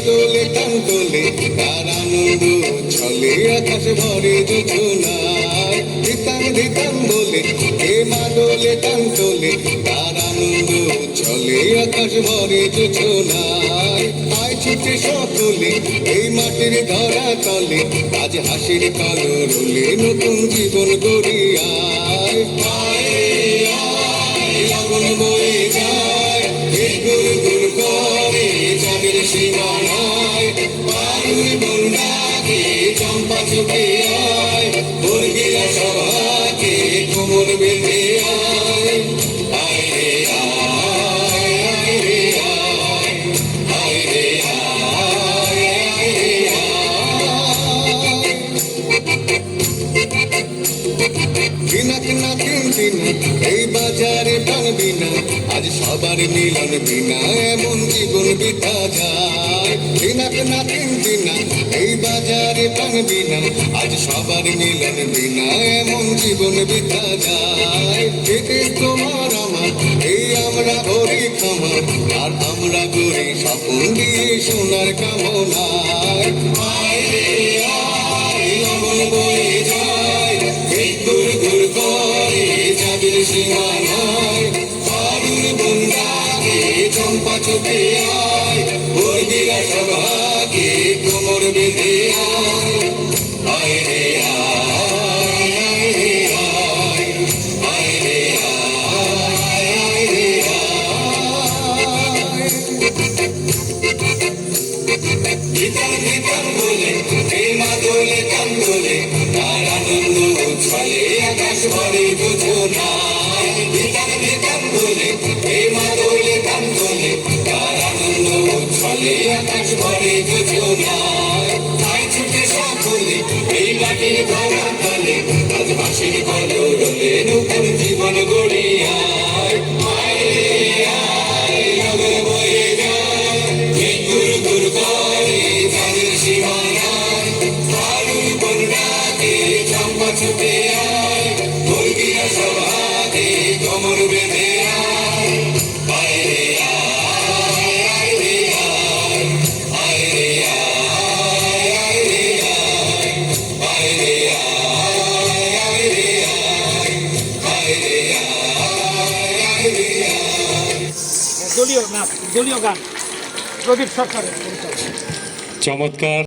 মাদলে কান তোলে তার আনন্দ ছলে আকাশ ভরে যোজনায় ধিতাং ধিতাং বলে এ মাদলে কান তোলে তার আনন্দ ছলে আকাশ ভরে যোজনায় আয় ছুটে সকলে এই মাটির ধরা তলে আজ হাসির কালো রোলে নতুন জীবন গড়িয়ায় আগুন বয়ে যায় এই গুর গুর করে চাঁদের সীমানায় বায়ুর বন্যাকে চম্পা চোখে আয় বর্গিরা সভাকে কোমর বেঁধে আয় আয় রে আয় আয় রে আয় আয় রে আয় আয় রে দিনাক না তিন দিন এই বাজারে টানবি না আজ সবার মিলন বিনা এমন জীবন বিতা যায় দিনাক না তিন দিন এই বাজারে টানবি না আজ সবার মিলন বিনা এমন জীবন বিতা যায় এতে তোমার আমার এই আমরা ভরি খামার আর আমরা গড়ি স্বপ্ন দিয়ে সোনার কামনায় আয় রে আয় লগন বয়ে যায় এই গুর গুর করে চাঁদের সীমানায় বায়ুর বন্যাকে চম্পা চোখে আয় বর্গিরা সভাকে কোমর বেঁধে আয় আয় রে আয় আয় রে আয় আয় রে আয় আয় রে আয় ধিতাং ধিতাং বলে এই মাদলে কান তোলে তার আনন্দ উচ্ছলে আকাশ ভরে যোজনায় ধিতাং ধিতাং বলে এই মাদলে কান তোলে তার আনন্দ উচ্ছলে আকাশ ভরে যোজনায় আয় ছুটে সকলে এই মাটির ধরা তলে আজ হাসির কালো রোলে নতুন জীবন গড়িয়ায় আয় রে আয় লগন বয়ে যায় এই গুর গুর করে চাঁদের সীমানায় বায়ুর বন্যাকে চম্পা ছুটে আয় বর্গিরা সভাকে কোমর বেঁধে আয় আয় রে আয় আয় রে আয় আয় রে আয় আয় রে আয় আয় রে আয় আয় রে আয় আয় রে আয় আয় রে আয়। দলীয় নাচ, দলীয় গান প্রদীপ সরকারের চমৎকার।